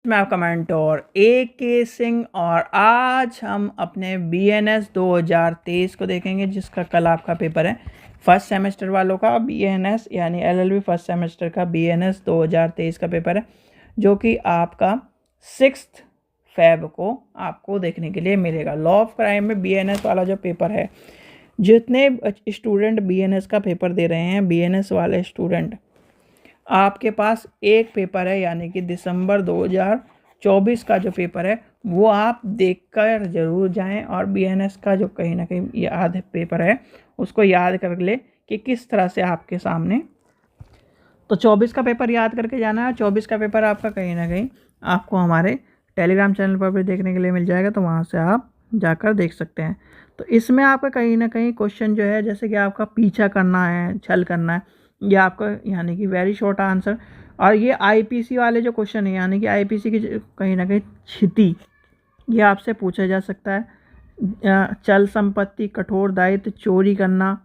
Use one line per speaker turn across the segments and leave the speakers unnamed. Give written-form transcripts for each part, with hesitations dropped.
मैं आपका mentor AK Singh और आज हम अपने BNS 2023 को देखेंगे, जिसका कल आपका पेपर है फर्स्ट सेमेस्टर वालों का BNS यानी LLB फर्स्ट सेमेस्टर का BNS 2023 का पेपर है, जो कि आपका 6 फेब को आपको देखने के लिए मिलेगा। लॉ ऑफ क्राइम में BNS वाला जो पेपर है, जितने स्टूडेंट BNS का पेपर दे रहे हैं, BNS वाले स्टूडेंट, आपके पास एक पेपर है यानी कि दिसंबर 2024 का जो पेपर है वो आप देखकर ज़रूर जाएं, और BNS का जो कहीं ना कहीं याद पेपर है उसको याद कर ले कि किस तरह से आपके सामने। तो 24 का पेपर याद करके जाना है। 24 का पेपर आपका कहीं ना कहीं आपको हमारे टेलीग्राम चैनल पर भी देखने के लिए मिल जाएगा, तो वहाँ से आप जाकर देख सकते हैं। तो इसमें आपका कहीं ना कहीं क्वेश्चन जो है, जैसे कि आपका पीछा करना है, छल करना है, ये आपका यानी कि वेरी शॉर्ट आंसर। और ये IPC वाले जो क्वेश्चन है यानी कि IPC की कहीं ना कहीं क्षति, ये आपसे पूछा जा सकता है। चल संपत्ति, कठोर दायित्व, चोरी करना,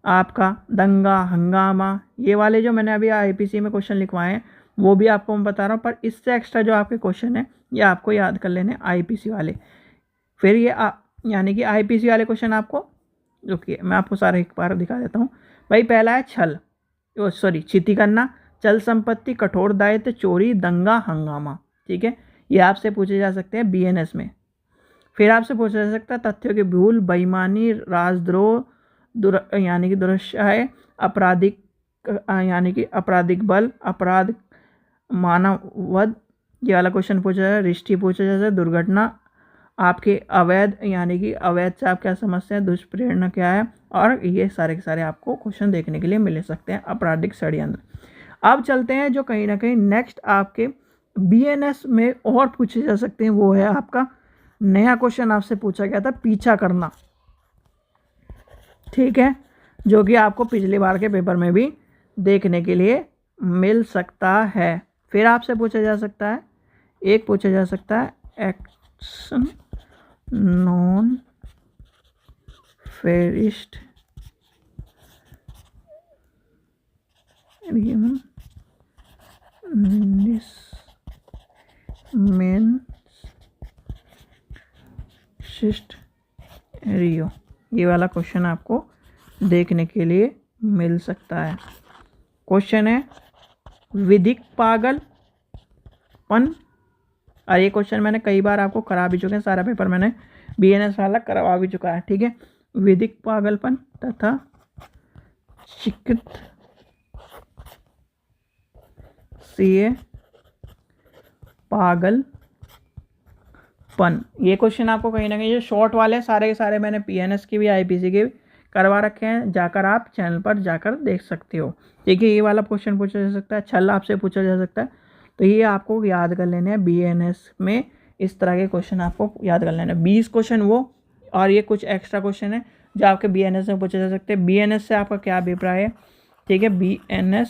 आपका दंगा हंगामा, ये वाले जो मैंने अभी IPC में क्वेश्चन लिखवाए हैं वो भी आपको मैं बता रहा हूँ, पर इससे एक्स्ट्रा जो आपके क्वेश्चन है ये आपको याद कर लेने IPC वाले। फिर ये यानी कि IPC वाले क्वेश्चन आपको, रुकिए मैं आपको सारे एक बार दिखा देता हूँ भाई। पहला है छल, क्षति करना, चल संपत्ति, कठोर दायित्व, चोरी, दंगा हंगामा, ठीक है, ये आपसे पूछे जा सकते हैं BNS में। फिर आपसे पूछा जा सकता है तथ्यों की भूल, बेईमानी, राजद्रोह, यानी कि दुर्व्यवहार, आपराधिक यानी कि आपराधिक बल, अपराध, मानववध, ये वाला क्वेश्चन पूछा जाए। रिश्ती पूछा जा सकता है, दुर्घटना, आपके अवैध यानी कि अवैध से आप क्या समझते हैं, दुष्प्रेरणा क्या है, और ये सारे के सारे आपको क्वेश्चन देखने के लिए मिल सकते हैं। आपराधिक षड्यंत्र। अब चलते हैं जो कहीं ना कहीं नेक्स्ट आपके BNS में और पूछे जा सकते हैं, वो है आपका नया क्वेश्चन आपसे पूछा गया था, पीछा करना, ठीक है, जो कि आपको पिछली बार के पेपर में भी देखने के लिए मिल सकता है। फिर आपसे पूछा जा सकता है, एक पूछा जा सकता है एक्शन नॉन फेरिस्ट मेन शिस्ट रियो, ये वाला क्वेश्चन आपको देखने के लिए मिल सकता है। क्वेश्चन है विधिक पागलपन, और ये क्वेश्चन मैंने कई बार आपको करा भी चुके हैं, सारा पेपर मैंने BNS वाला करवा भी चुका है, ठीक है। विधिक पागलपन तथा चिकित CA पागलपन, ये क्वेश्चन आपको कहीं ना कहीं जो शॉर्ट वाले सारे के सारे मैंने BNS की भी IPC के भी करवा रखे हैं, जाकर आप चैनल पर जाकर देख सकते हो, ठीक है। ये वाला क्वेश्चन पूछा जा सकता है, छल आपसे पूछा जा सकता है, तो ये आपको याद कर लेने हैं। BNS में इस तरह के क्वेश्चन आपको याद कर लेने हैं। 20 क्वेश्चन वो, और ये कुछ एक्स्ट्रा क्वेश्चन है जो आपके BNS में पूछे जा सकते हैं। BNS से आपका क्या अभिप्राय है, ठीक है, BNS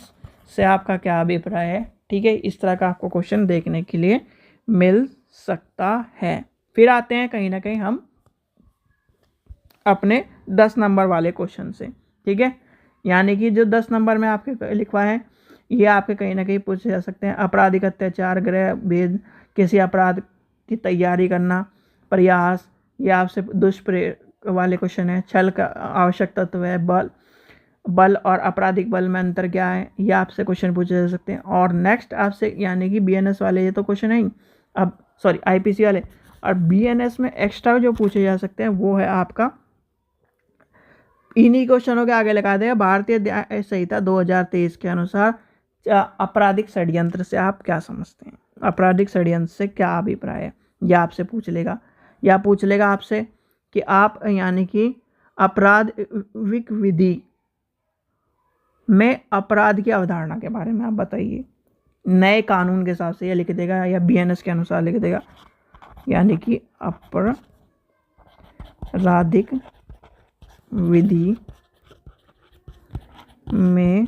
से आपका क्या अभिप्राय है, ठीक है, इस तरह का आपको क्वेश्चन देखने के लिए मिल सकता है। फिर आते हैं कहीं ना कहीं हम अपने 10 नंबर वाले क्वेश्चन से, ठीक है, यानी कि जो 10 नंबर में आपके लिखवा है ये आपके कहीं ना कहीं पूछे जा सकते हैं। आपराधिक अत्याचार, गृह भेद, किसी अपराध की तैयारी करना, प्रयास, ये आपसे दुष्प्रेर वाले क्वेश्चन है। छल का आवश्यक तत्व है, बल और आपराधिक बल में अंतर क्या है, ये आपसे क्वेश्चन पूछे जा सकते हैं। और नेक्स्ट आपसे यानी कि BNS वाले ये तो क्वेश्चन है, अब सॉरी IPC वाले, और BNS में एक्स्ट्रा जो पूछे जा सकते हैं वो है आपका, इन्हीं क्वेश्चनों के आगे लगा देगा, भारतीय न्याय संहिता 2023 के अनुसार आपराधिक षड्यंत्र से आप क्या समझते हैं, आपराधिक षड्यंत्र से क्या अभिप्राय है, यह आपसे पूछ लेगा। या पूछ लेगा आपसे कि आप यानी कि आपराधिक विधि में अपराध की अवधारणा के बारे में आप बताइए, नए कानून के हिसाब से ये लिख देगा, या BNS के अनुसार लिख देगा, यानी कि आपराधिक विधि में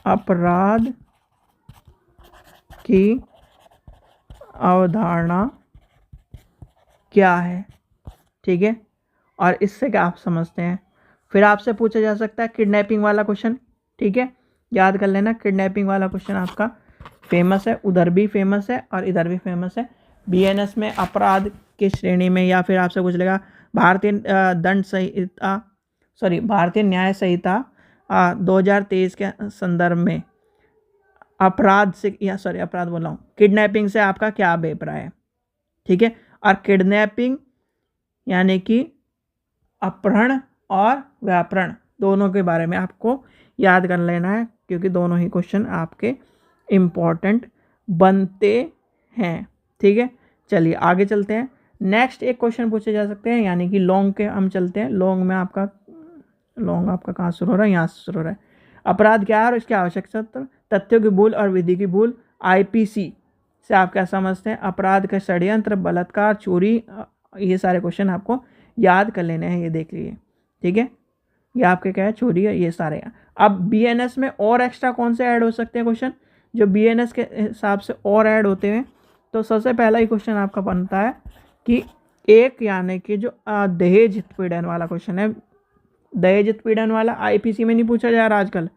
अपराध की अवधारणा क्या है, ठीक है, और इससे क्या आप समझते हैं। फिर आपसे पूछा जा सकता है किडनैपिंग वाला क्वेश्चन, ठीक है, याद कर लेना किडनैपिंग वाला क्वेश्चन आपका फेमस है, उधर भी फेमस है और इधर भी फेमस है। बीएनएस में अपराध की श्रेणी में या फिर आपसे पूछ लेगा भारतीय भारतीय न्याय संहिता 2023 के संदर्भ में अपराध से अपराध बोल रहा हूँ, किडनैपिंग से आपका क्या अभिप्राय है, ठीक है। और किडनैपिंग यानी कि अपहरण और व्यापहरण दोनों के बारे में आपको याद कर लेना है, क्योंकि दोनों ही क्वेश्चन आपके इम्पॉर्टेंट बनते हैं, ठीक है। चलिए आगे चलते हैं। नेक्स्ट एक क्वेश्चन पूछे जा सकते हैं, यानी कि लॉन्ग के हम चलते हैं। लॉन्ग में आपका कहाँ शुरू हो रहा है, यहाँ से शुरू हो रहा है। अपराध क्या है और इसकी आवश्यकता, तथ्यों की भूल और विधि की भूल। आईपीसी से आप क्या समझते हैं, अपराध का षड्यंत्र, बलात्कार, चोरी, ये सारे क्वेश्चन आपको याद कर लेने हैं, ये देख लीजिए, ठीक है। ये आपके क्या है, चोरी है, ये सारे हैं। अब बीएनएस में और एक्स्ट्रा कौन से ऐड हो सकते हैं क्वेश्चन जो बीएनएस के हिसाब से और ऐड होते हैं? तो सबसे पहला ही क्वेश्चन आपका बनता है कि एक, यानी कि जो दहेज उत्पीड़न वाला क्वेश्चन है। दहेज उत्पीड़न वाला आईपीसी में नहीं पूछा जा रहा आजकल,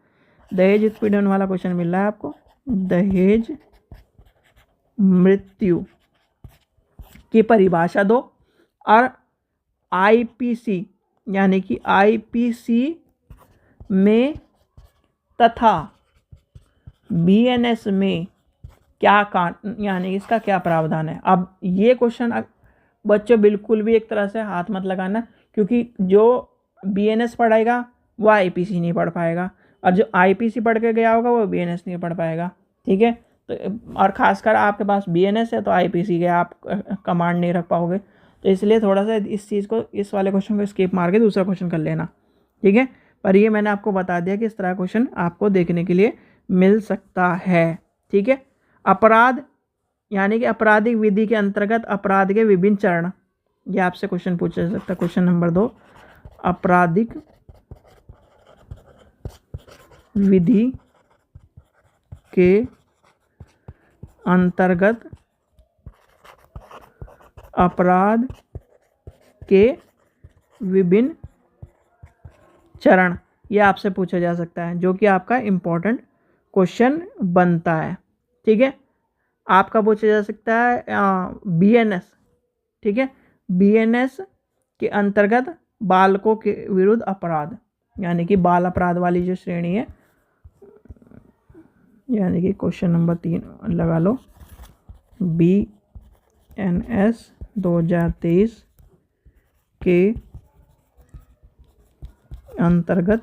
दहेज उत्पीड़न वाला क्वेश्चन मिल रहा है आपको। दहेज मृत्यु की परिभाषा दो। और आईपीसी यानी कि आईपीसी में तथा बीएनएस में क्या यानी इसका क्या प्रावधान है। अब ये क्वेश्चन बच्चों बिल्कुल भी एक तरह से हाथ मत लगाना, क्योंकि जो बीएनएस पढ़ाएगा वो आईपीसी नहीं पढ़ पाएगा, और जो आईपीसी पढ़ के गया होगा वो बीएनएस नहीं पढ़ पाएगा, ठीक है। तो और ख़ासकर आपके पास बीएनएस है तो आईपीसी के आप कमांड नहीं रख पाओगे, तो इसलिए थोड़ा सा इस चीज़ को, इस वाले क्वेश्चन को स्किप मार के दूसरा क्वेश्चन कर लेना, ठीक है। पर ये मैंने आपको बता दिया कि इस तरह क्वेश्चन आपको देखने के लिए मिल सकता है, ठीक है। अपराध यानी कि आपराधिक विधि के अंतर्गत अपराध के विभिन्न चरण, ये आपसे क्वेश्चन पूछा जा सकता है। क्वेश्चन नंबर 2, आपराधिक विधि के अंतर्गत अपराध के विभिन्न चरण, ये आपसे पूछा जा सकता है, जो कि आपका इम्पोर्टेंट क्वेश्चन बनता है, ठीक है। आपका पूछा जा सकता है बीएनएस, ठीक है। बीएनएस के अंतर्गत बालकों के विरुद्ध अपराध, यानी कि बाल अपराध वाली जो श्रेणी है, यानी कि क्वेश्चन नंबर 3 लगा लो। बीएनएस 2023 के अंतर्गत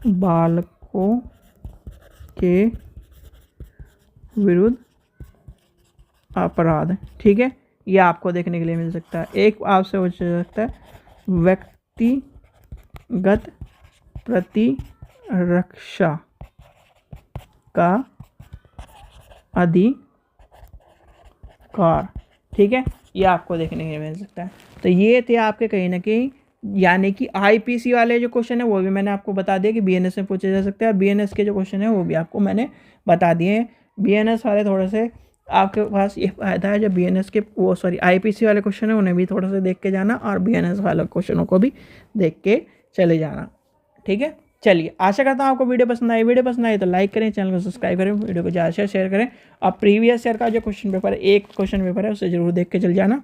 बालकों के विरुद्ध अपराध, ठीक है। ये आपको देखने के लिए मिल सकता है। एक आपसे पूछ सकता है व्यक्तिगत प्रतिरक्षा का अधिकार, ठीक है। ये आपको देखने के लिए मिल सकता है। तो ये थे आपके कहीं ना कहीं, यानी कि आईपीसी वाले जो क्वेश्चन है वो भी मैंने आपको बता दिया कि बीएनएस में पूछे जा सकते हैं, और बीएनएस के जो क्वेश्चन है वो भी आपको मैंने बता दिए हैं। बीएनएस वाले थोड़े से आपके पास ये फायदा है, जो बीएनएस के आईपीसी वाले क्वेश्चन है उन्हें भी थोड़ा सा देख के जाना, और बीएनएस वाले क्वेश्चनों को भी देख के चले जाना, ठीक है। चलिए, आशा करता हूँ आपको वीडियो पसंद आई। वीडियो पसंद आई तो लाइक करें, चैनल को सब्सक्राइब करें, वीडियो को ज़्यादा से शेयर करें। और प्रीवियस ईयर का जो क्वेश्चन पेपर है, एक क्वेश्चन पेपर है, उसे जरूर देख के चल जाना।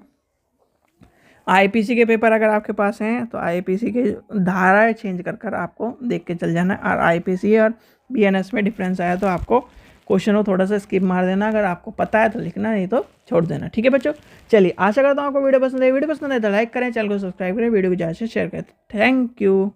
आईपीसी के पेपर अगर आपके पास हैं तो आईपीसी के धाराएं चेंज कर आपको देख के चल जाना। और आईपीसी और बीएनएस में डिफरेंस आया तो आपको क्वेश्चन को थोड़ा सा स्किप मार देना, अगर आपको पता है तो लिखना, नहीं तो छोड़ देना, ठीक है बच्चों। चलिए, आशा करता हूँ आपको वीडियो पसंद है। वीडियो पसंद है तो लाइक करें, चैनल को सब्सक्राइब करें, वीडियो को ज़्यादा से शेयर करें। Thank you.